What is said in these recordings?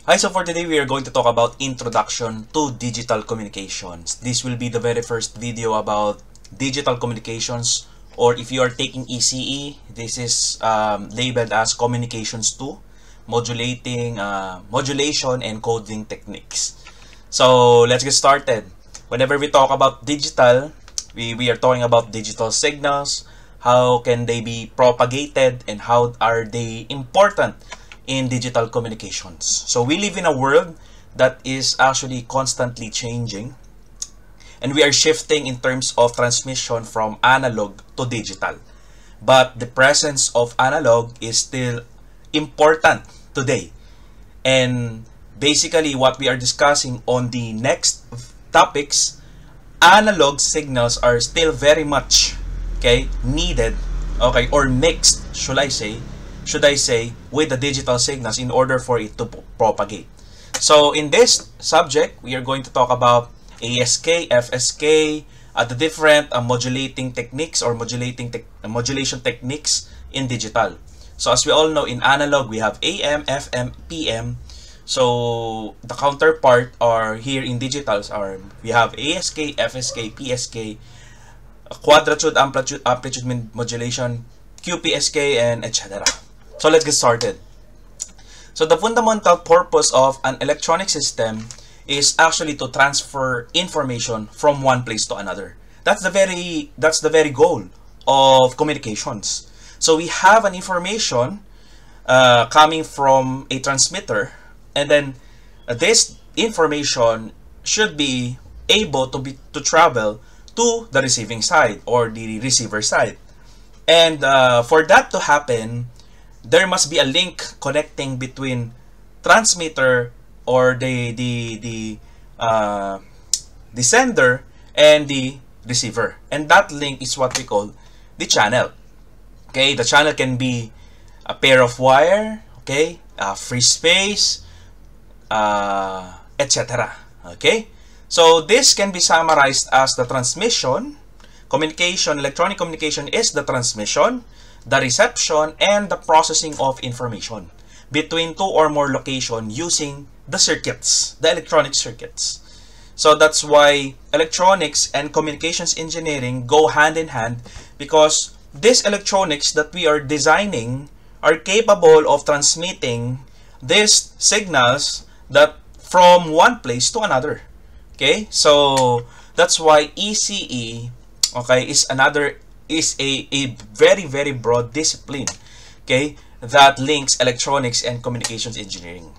Hi, so for today we are going to talk about Introduction to Digital Communications. This will be the very first video about digital communications, or if you are taking ECE, this is labeled as Communications 2, Modulation and Coding Techniques. So let's get started. Whenever we talk about digital, we are talking about digital signals, how can they be propagated, and how are they important in digital communications. So we live in a world that is actually constantly changing, and we are shifting in terms of transmission from analog to digital. But the presence of analog is still important today. And basically what we are discussing on the next topics, analog signals are still very much needed, or mixed, should I say, with the digital signals in order for it to propagate. So in this subject, we are going to talk about ASK, FSK, the different modulating techniques or modulation techniques in digital. So as we all know, in analog, we have AM, FM, PM. So the counterpart are here in digitals are, we have ASK, FSK, PSK, quadrature, amplitude modulation, QPSK, and etc. So let's get started. So the fundamental purpose of an electronic system is actually to transfer information from one place to another. That's the very goal of communications. So we have an information coming from a transmitter, and then this information should be able to travel to the receiving side or the receiver side. And for that to happen, there must be a link connecting between transmitter or the sender and the receiver, and that link is what we call the channel. Okay, the channel can be a pair of wire, free space, etc. Okay, so this can be summarized as the transmission. Electronic communication is the transmission, the reception, and the processing of information between two or more locations using the circuits, the electronic circuits. So that's why electronics and communications engineering go hand in hand, because these electronics that we are designing are capable of transmitting these signals that from one place to another. Okay, so that's why ECE is a very broad discipline, that links electronics and communications engineering.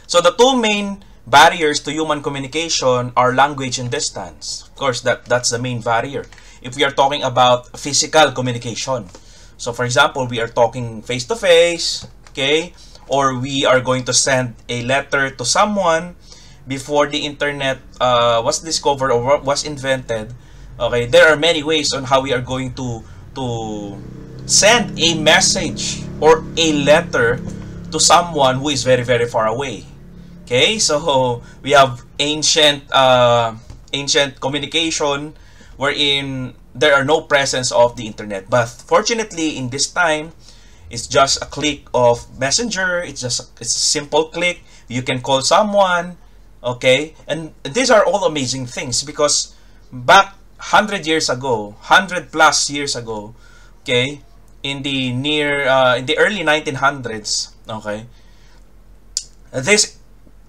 So the two main barriers to human communication are language and distance. Of course, that's the main barrier if we are talking about physical communication. So for example, we are talking face to face, or we are going to send a letter to someone before the internet was discovered or was invented. There are many ways on how we are going to send a message or a letter to someone who is very far away. So we have ancient communication wherein there are no presence of the internet. But fortunately, in this time, it's just a click of messenger. It's a simple click. You can call someone. And these are all amazing things, because back 100 years ago, 100+ years ago, in the early 1900s, this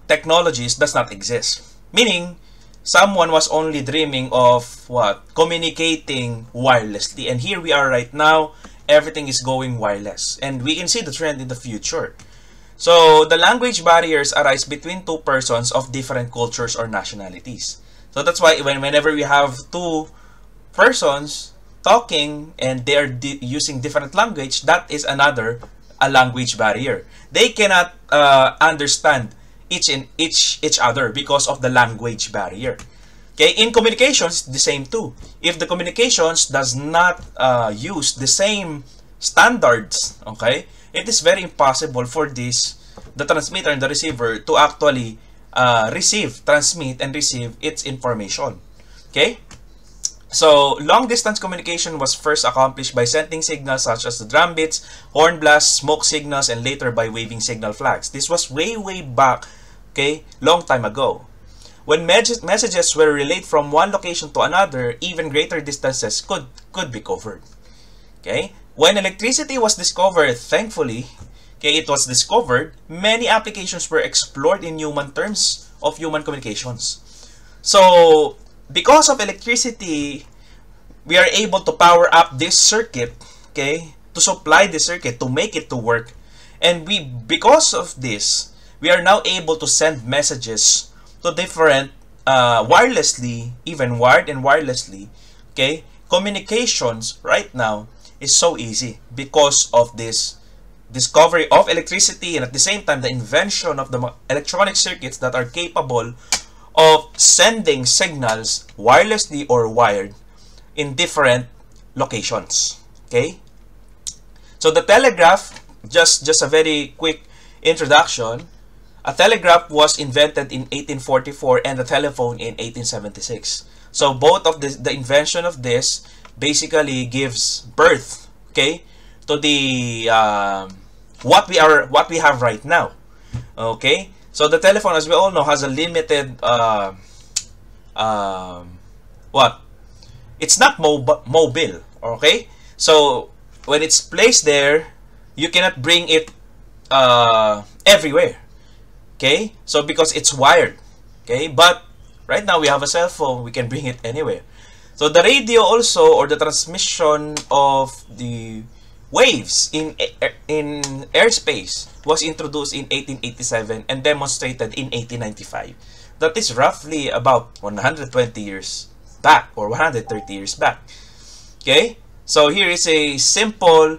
technologies does not exist. Meaning, someone was only dreaming of what? Communicating wirelessly. And here we are right now, everything is going wireless. And we can see the trend in the future. So the language barriers arise between two persons of different cultures or nationalities. So that's why whenever we have two persons talking and they are using different language, that is a language barrier. They cannot understand each other because of the language barrier. In communications, the same too. If the communications does not use the same standards, it is very impossible for the transmitter and the receiver to actually transmit and receive its information. So, long-distance communication was first accomplished by sending signals such as the drum beats, horn blasts, smoke signals, and later by waving signal flags. This was way back, okay, long time ago. When messages were relayed from one location to another, even greater distances could be covered. Okay? When electricity was discovered, thankfully, okay, it was discovered, many applications were explored in human terms of human communications. So, because of electricity, we are able to power up this circuit, okay, to supply the circuit, to make it to work. And because of this, we are now able to send messages to different wirelessly, even wired and wirelessly, okay. Communications right now is so easy because of this discovery of electricity, and at the same time the invention of the electronic circuits that are capable of sending signals wirelessly or wired in different locations. Okay, so the telegraph, just a very quick introduction. A telegraph was invented in 1844 and the telephone in 1876. So both of the invention of this basically gives birth, okay, to the what we have right now. Okay, so the telephone, as we all know, has a limited it's not mobile. Okay, so when it's placed there, you cannot bring it everywhere. Okay, so because it's wired. Okay, but right now we have a cell phone, we can bring it anywhere. So the radio also, or the transmission of the waves in airspace, was introduced in 1887 and demonstrated in 1895. That is roughly about 120 years back, or 130 years back. Okay, so here is a simple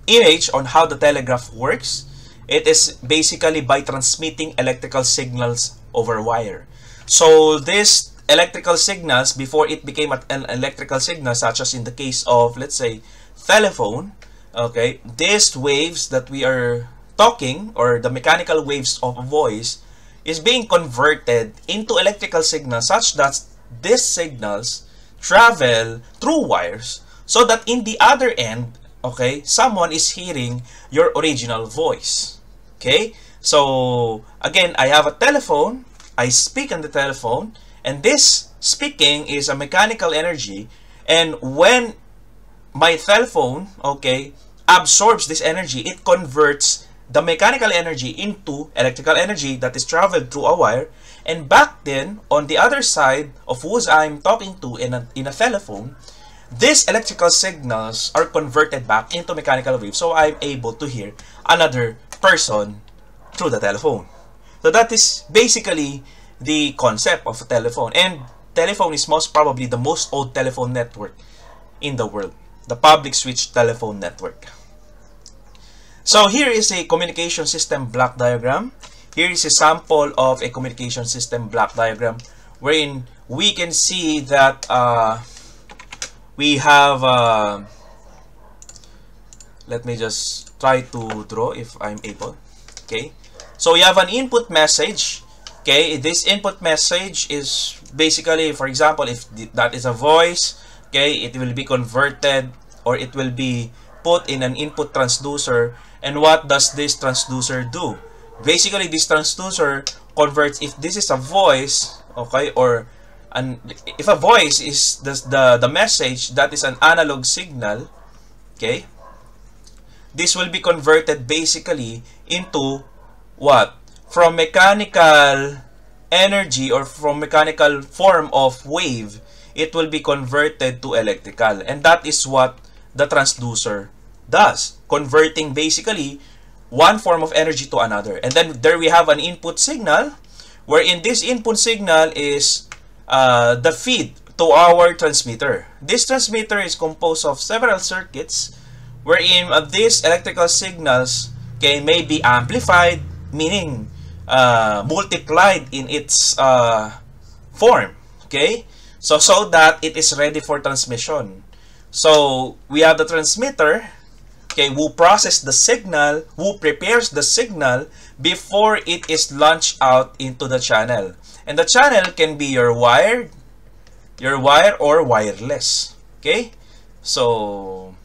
image on how the telegraph works. It is basically by transmitting electrical signals over wire. So this electrical signals, before it became an electrical signal, such as in the case of, let's say, telephone, okay, these waves that we are talking, or the mechanical waves of a voice, is being converted into electrical signals, such that these signals travel through wires, so that in the other end, okay, someone is hearing your original voice. Okay, so again, I have a telephone, I speak on the telephone, and this speaking is a mechanical energy, and when my telephone, okay, absorbs this energy, it converts the mechanical energy into electrical energy that is traveled through a wire, and back then, on the other side of whose I'm talking to in a telephone, these electrical signals are converted back into mechanical waves, so I'm able to hear another person through the telephone. So that is basically the concept of a telephone. And telephone is most probably the most old telephone network in the world, the public switch telephone network. So here is a communication system block diagram. Here is a sample of a communication system block diagram, wherein we can see that we have let me just try to draw if I'm able. Okay, so we have an input message. Okay, this input message is basically, for example, if that is a voice, okay, it will be converted, or it will be put in an input transducer. And what does this transducer do? Basically, this transducer converts, if this is a voice, okay, or if a voice is the message, that is an analog signal, okay, this will be converted basically into what? From mechanical energy, or from mechanical form of wave, it will be converted to electrical. And that is what the transducer does, converting basically one form of energy to another. And then there we have an input signal, wherein this input signal is the feed to our transmitter. This transmitter is composed of several circuits, wherein these electrical signals, okay, may be amplified, meaning multiplied in its form, okay, so that it is ready for transmission. So we have the transmitter, okay, who processes the signal, who prepares the signal before it is launched out into the channel. And the channel can be your wire or wireless. Okay? So,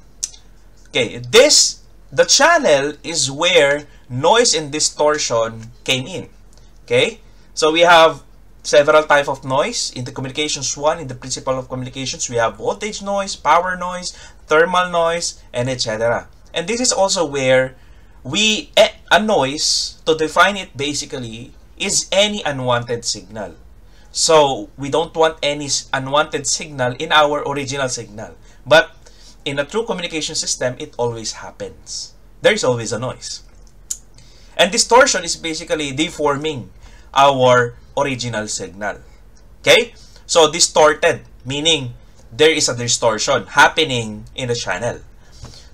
okay, the channel is where noise and distortion came in. Okay? So we have several types of noise. In the communications 1, in the principle of communications, we have voltage noise, power noise, thermal noise, and etc. And this is also where a noise, to define it basically, is any unwanted signal. So we don't want any unwanted signal in our original signal. But in a true communication system, it always happens. There is always a noise. And distortion is basically deforming our original signal. Okay? So distorted, meaning there is a distortion happening in the channel.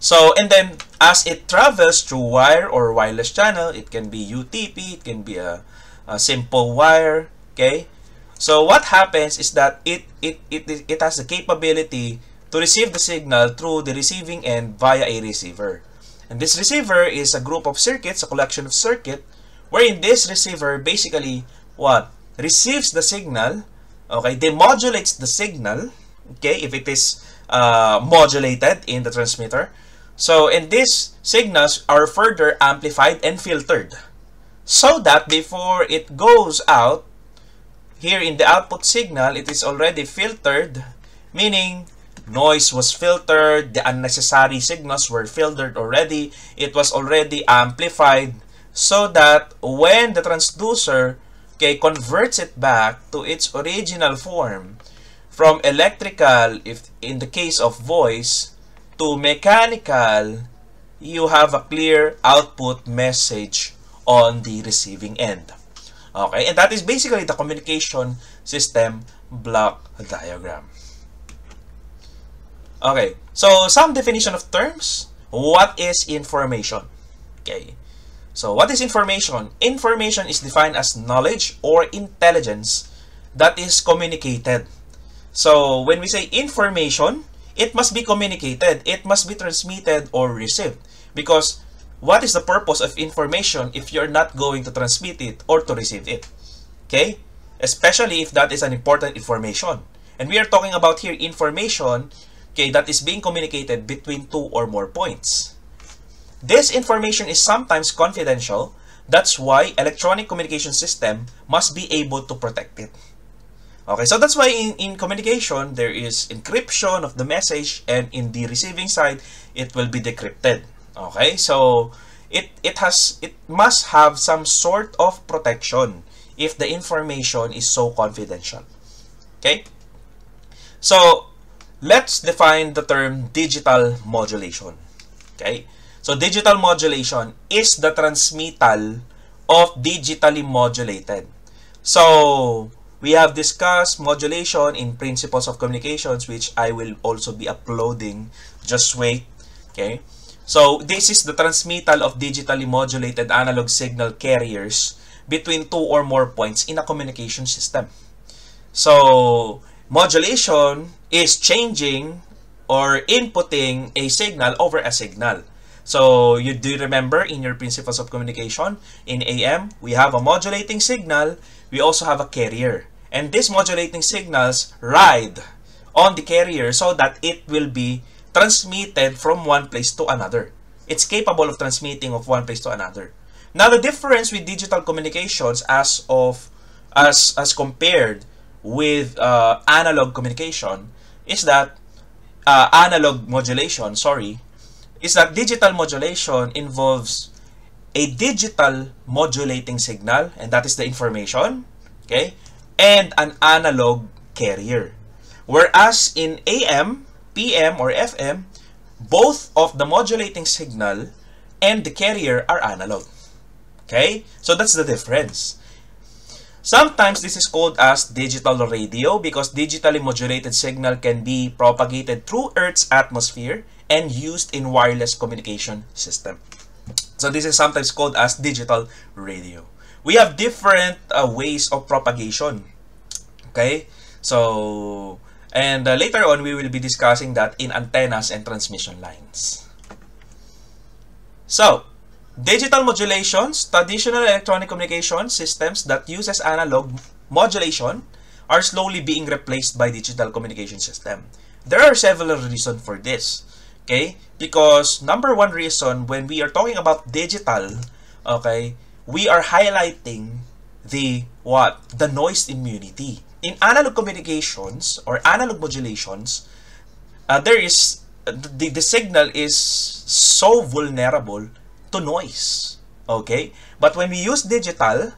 So, and then as it travels through wire or wireless channel, it can be UTP, it can be a simple wire. Okay? So what happens is that it has the capability to receive the signal through the receiving end via a receiver. And this receiver is a group of circuits, a collection of circuits, wherein this receiver basically what? Receives the signal, okay, demodulates the signal, okay, if it is modulated in the transmitter. So, and these signals are further amplified and filtered so that before it goes out, here in the output signal, it is already filtered, meaning noise was filtered, the unnecessary signals were filtered already, it was already amplified, so that when the transducer, okay, converts it back to its original form, from electrical, if in the case of voice, to mechanical, you have a clear output message on the receiving end. Okay, and that is basically the communication system block diagram. Okay, so some definition of terms. What is information? Okay, so what is information? Information is defined as knowledge or intelligence that is communicated. So when we say information, it must be communicated, it must be transmitted or received. Because what is the purpose of information if you're not going to transmit it or to receive it? Okay? Especially if that is an important information. And we are talking about here information, okay, that is being communicated between two or more points. This information is sometimes confidential. That's why electronic communication system must be able to protect it. Okay, so that's why in communication, there is encryption of the message, and in the receiving side, it will be decrypted. Okay, so it must have some sort of protection if the information is so confidential. Okay, so let's define the term digital modulation. Okay, so digital modulation is the transmittal of digitally modulated. So we have discussed modulation in Principles of Communications, which I will also be uploading. Just wait. Okay. So this is the transmittal of digitally modulated analog signal carriers between two or more points in a communication system. So modulation is changing or inputting a signal over a signal. So you do remember in your Principles of Communication, in AM, we have a modulating signal, we also have a carrier. And these modulating signals ride on the carrier so that it will be transmitted from one place to another. It's capable of transmitting of one place to another. Now the difference with digital communications as compared with analog communication is that digital modulation involves a digital modulating signal, and that is the information, okay, and an analog carrier. Whereas in AM, PM, or FM, both of the modulating signal and the carrier are analog. Okay, so that's the difference. Sometimes this is called as digital radio because digitally modulated signal can be propagated through Earth's atmosphere and used in wireless communication system. So this is sometimes called as digital radio. We have different ways of propagation. Okay, so and later on we will be discussing that in antennas and transmission lines. So digital modulations, traditional electronic communication systems that uses analog modulation are slowly being replaced by digital communication system. There are several reasons for this. Okay? Because number one reason, when we are talking about digital, okay, we are highlighting the what? The noise immunity. In analog communications or analog modulations, there is the signal is so vulnerable to noise. Okay? But when we use digital,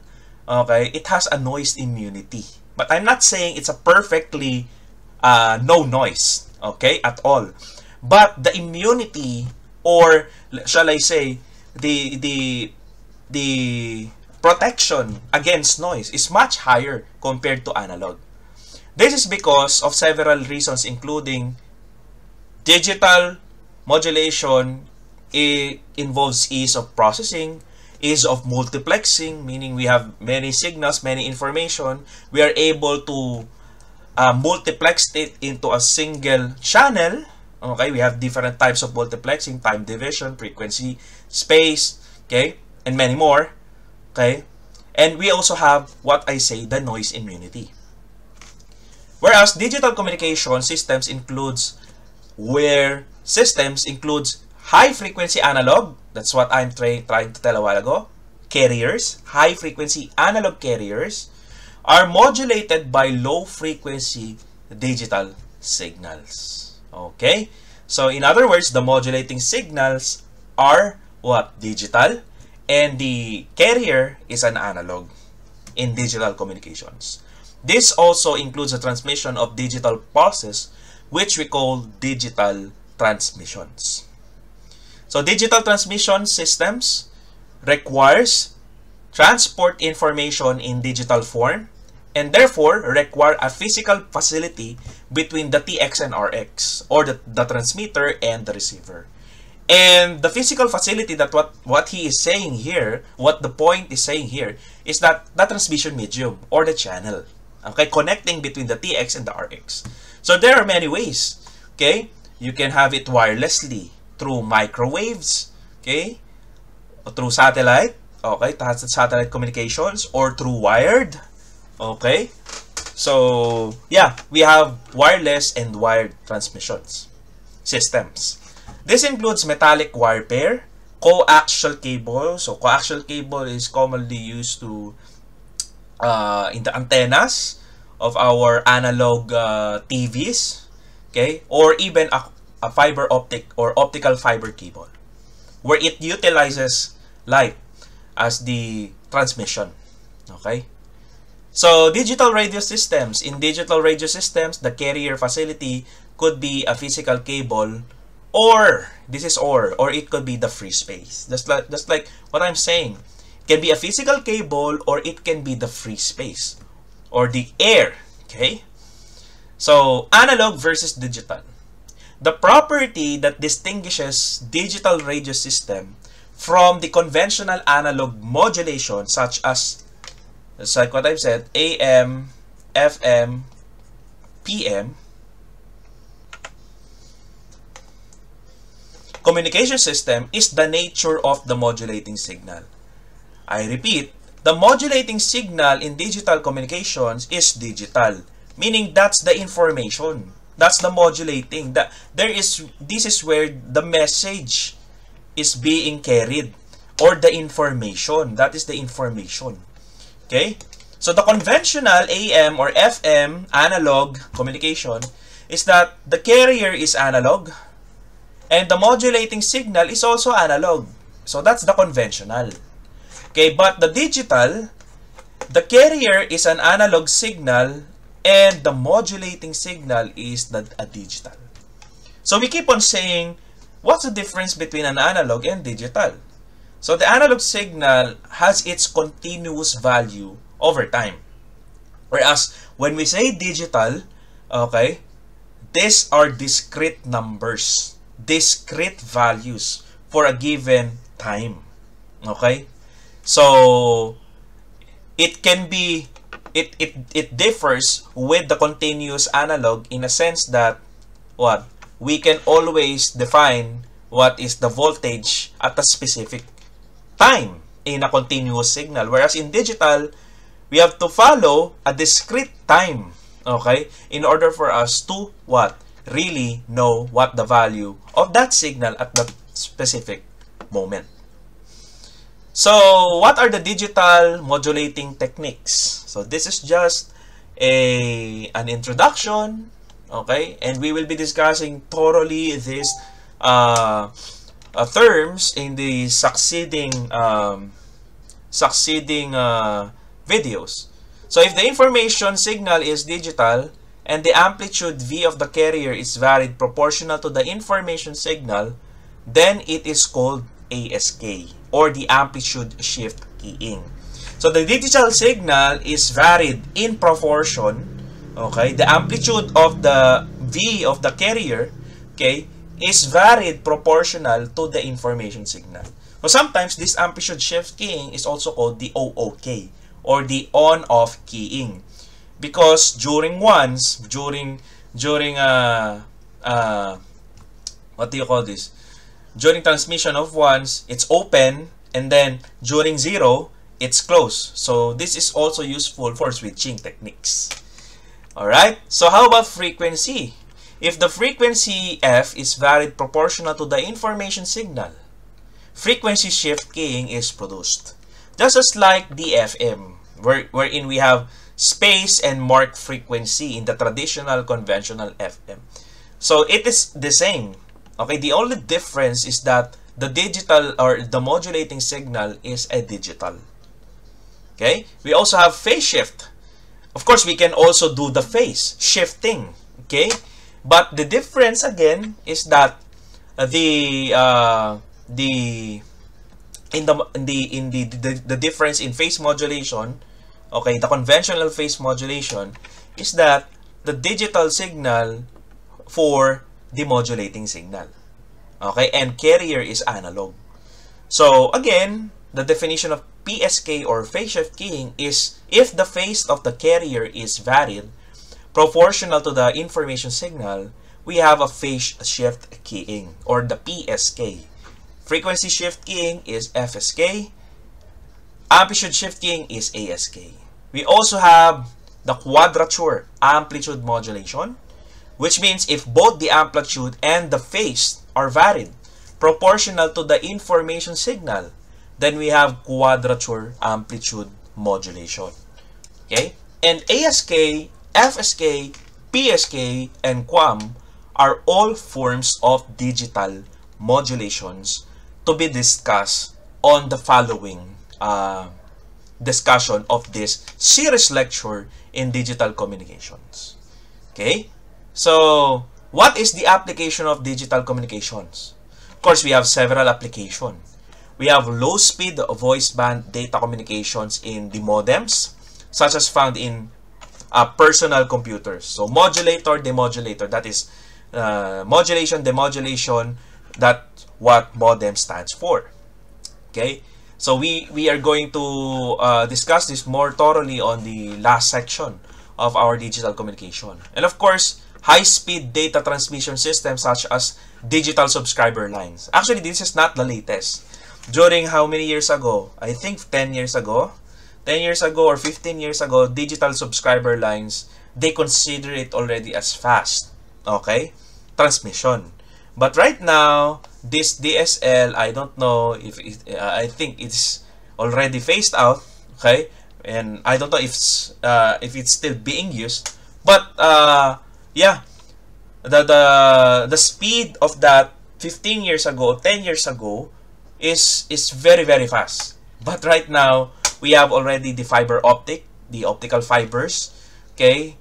okay, it has a noise immunity. But I'm not saying it's a perfectly no noise, okay, at all. But the immunity, or shall I say, the protection against noise is much higher compared to analog. This is because of several reasons, including digital modulation. It involves ease of processing, ease of multiplexing, meaning we have many signals, many information. We are able to multiplex it into a single channel. Okay, we have different types of multiplexing, time division, frequency, space, okay, and many more. Okay, and we also have what I say, the noise immunity. Whereas digital communication systems includes high frequency analog. That's what I'm trying to tell a while ago. Carriers, high frequency analog carriers, are modulated by low frequency digital signals. Okay? So in other words, the modulating signals are what? Digital, and the carrier is an analog in digital communications. This also includes the transmission of digital pulses, which we call digital transmissions. So digital transmission systems requires transport information in digital form, and therefore require a physical facility between the TX and RX, or the transmitter and the receiver. And the physical facility, that what he is saying here, what the point is saying here, is that the transmission medium or the channel, okay, connecting between the TX and the RX. So there are many ways. Okay, you can have it wirelessly through microwaves, okay, or through satellite, okay, satellite communications, or through wired. Okay, so yeah, we have wireless and wired transmissions systems. This includes metallic wire pair, coaxial cable. So coaxial cable is commonly used to in the antennas of our analog TVs, okay, or even a fiber optic or optical fiber cable, where it utilizes light as the transmission. Okay, so digital radio systems. In digital radio systems, the carrier facility could be a physical cable, or it could be the free space. Just like what I'm saying, it can be a physical cable, or it can be the free space or the air. Okay, so analog versus digital. The property that distinguishes digital radio system from the conventional analog modulation, such as like what I've said, AM, FM, PM, communication system, is the nature of the modulating signal. I repeat, the modulating signal in digital communications is digital, meaning that's the information. That's the modulating. This is where the message is being carried, or the information. That is the information. Okay? So the conventional AM or FM analog communication is that the carrier is analog and the modulating signal is also analog. So that's the conventional. Okay, but the digital, the carrier is an analog signal and the modulating signal is a digital. So we keep on saying, what's the difference between an analog and digital? So the analog signal has its continuous value over time. Whereas when we say digital, okay, these are discrete numbers, discrete values for a given time. Okay? So it can be, it differs with the continuous analog in a sense that what? We can always define what is the voltage at a specific time in a continuous signal. Whereas in digital, we have to follow a discrete time, okay, in order for us to what? Really know what the value of that signal at that specific moment. So, what are the digital modulating techniques? So, this is just an introduction, okay, and we will be discussing thoroughly these terms in the succeeding videos. So if the information signal is digital and the amplitude V of the carrier is varied proportional to the information signal, then it is called ASK, or the amplitude shift keying. So the digital signal is varied in proportion, okay? The amplitude of the V of the carrier, okay, is varied proportional to the information signal. So sometimes this amplitude shift keying is also called the OOK, or the on-off keying, because during what do you call this? During transmission of ones, it's open, and then during zero, it's closed. So this is also useful for switching techniques. Alright, so how about frequency? If the frequency F is varied proportional to the information signal, frequency shift keying is produced. Just as like DFM, wherein we have space and mark frequency in the traditional conventional FM. So it is the same. Okay, the only difference is that the digital or the modulating signal is a digital. Okay, we also have phase shift. Of course, we can also do the phase shifting. Okay, but the difference again is that the difference in phase modulation, okay, the conventional phase modulation is that the digital signal for the modulating signal, okay, and carrier is analog. So again, the definition of PSK or phase shift keying is if the phase of the carrier is varied proportional to the information signal, we have a phase shift keying, or the PSK. Frequency shift keying is FSK. Amplitude shift keying is ASK. We also have the quadrature amplitude modulation, which means if both the amplitude and the phase are varied proportional to the information signal, then we have quadrature amplitude modulation. Okay? And ASK, FSK, PSK, and QAM are all forms of digital modulations to be discussed on the following discussion of this series lecture in digital communications. Okay? So, what is the application of digital communications? Of course, we have several applications. We have low-speed voice band data communications in the modems, such as found in personal computers. So, modulator, demodulator, that is modulation, demodulation, that's what modem stands for. Okay? So, we are going to discuss this more thoroughly on the last section of our digital communication. And of course, high-speed data transmission systems such as digital subscriber lines. Actually, this is not the latest. During how many years ago? I think 10 years ago. 10 years ago or 15 years ago, digital subscriber lines, they consider it already as fast. Okay? Transmission. But right now, this DSL, I don't know if I think it's already phased out. Okay? And I don't know if it's still being used. But yeah, the speed of that 15 years ago, 10 years ago is very, very fast. But right now, we have already the fiber optic, the optical fibers, okay,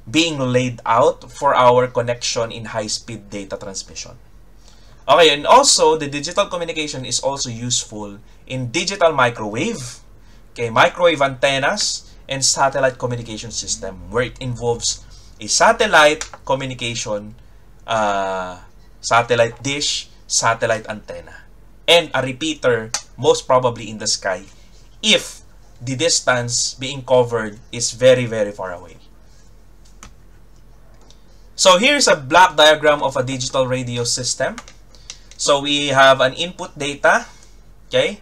being laid out for our connection in high-speed data transmission. Okay, and also, the digital communication is also useful in digital microwave, okay, microwave antennas, and satellite communication system, where it involves a satellite communication, satellite dish, satellite antenna, and a repeater, most probably in the sky, if the distance being covered is very, very far away. So here's a block diagram of a digital radio system. So we have an input data, okay,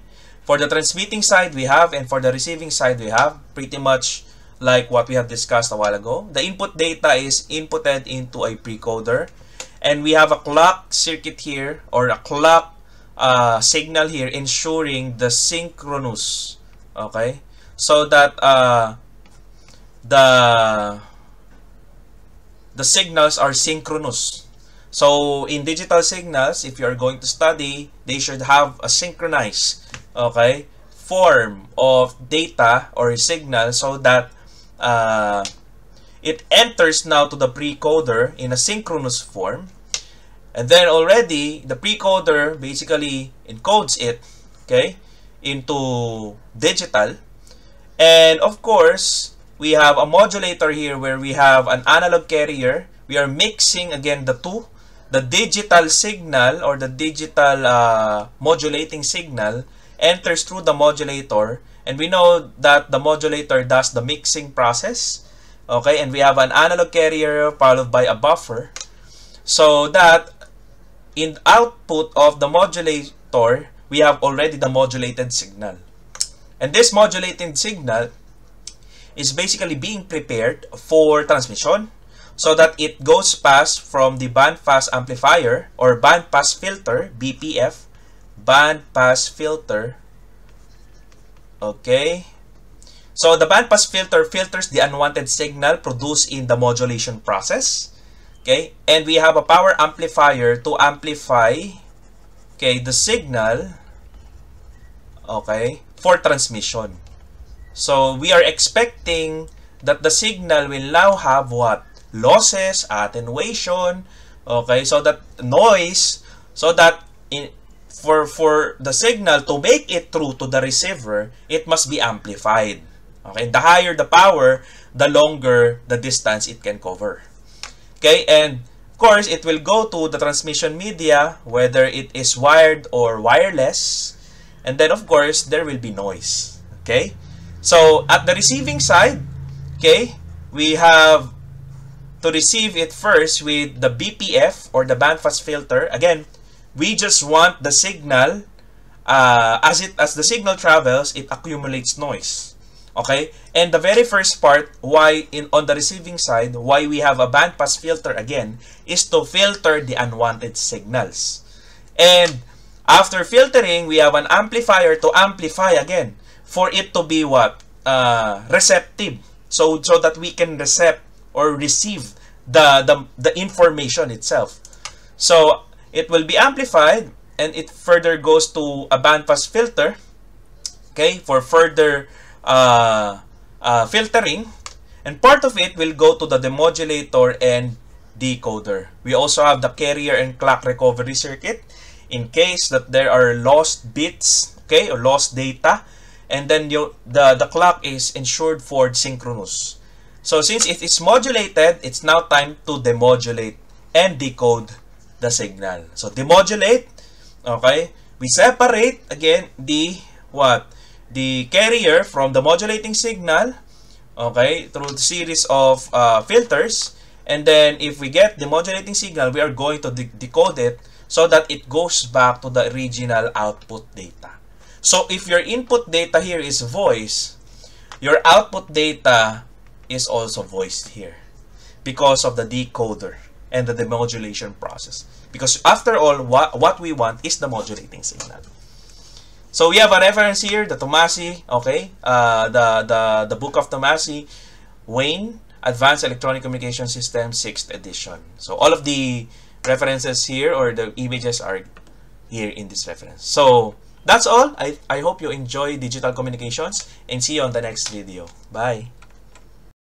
For the transmitting side, we have, and for the receiving side, we have pretty much like what we have discussed a while ago. The input data is inputted into a precoder, and we have a clock circuit here, or a clock signal here, ensuring the synchronous, okay, so that the signals are synchronous. So in digital signals, if you are going to study, they should have a synchronized, okay, form of data or signal, so that it enters now to the precoder in a synchronous form, and then already the precoder basically encodes it, okay, into digital. And of course, we have a modulator here where we have an analog carrier. We are mixing again the two. The digital signal, or the digital modulating signal, enters through the modulator, and we know that the modulator does the mixing process, okay, and we have an analog carrier followed by a buffer, so that in output of the modulator we have already the modulated signal, and this modulated signal is basically being prepared for transmission, so that it goes past from the bandpass amplifier or bandpass filter, BPF, bandpass filter. Okay, so the bandpass filter filters the unwanted signal produced in the modulation process. Okay, and we have a power amplifier to amplify, okay, the signal, okay, for transmission. So we are expecting that the signal will now have what? Losses, attenuation, okay, so that noise, so that for the signal to make it through to the receiver, it must be amplified. Okay, the higher the power, the longer the distance it can cover. Okay, and of course it will go to the transmission media, whether it is wired or wireless, and then of course there will be noise. Okay, so at the receiving side, okay, we have to receive it first with the BPF or the bandpass filter. Again, we just want the signal, as the signal travels, it accumulates noise. Okay, and the very first part, why on the receiving side, why we have a bandpass filter again, is to filter the unwanted signals. And after filtering, we have an amplifier to amplify again, for it to be what? Receptive, so that we can receive the information itself. So it will be amplified, and it further goes to a bandpass filter, okay, for further filtering, and part of it will go to the demodulator and decoder. We also have the carrier and clock recovery circuit in case that there are lost bits, okay, or lost data, and then the clock is ensured for synchronous. So since it is modulated, it's now time to demodulate and decode the signal. So demodulate, okay, we separate again the carrier from the modulating signal, okay, through the series of filters, and then if we get the modulating signal, we are going to decode it so that it goes back to the original output data. So if your input data here is voice, your output data is also voiced here because of the decoder and the demodulation process. Because after all, what we want is the modulating signal. So we have a reference here, the Tomasi, okay, the book of Tomasi, Wayne, Advanced Electronic Communication System, 6th edition. So all of the references here, or the images, are here in this reference. So that's all. I hope you enjoy digital communications, and see you on the next video. Bye.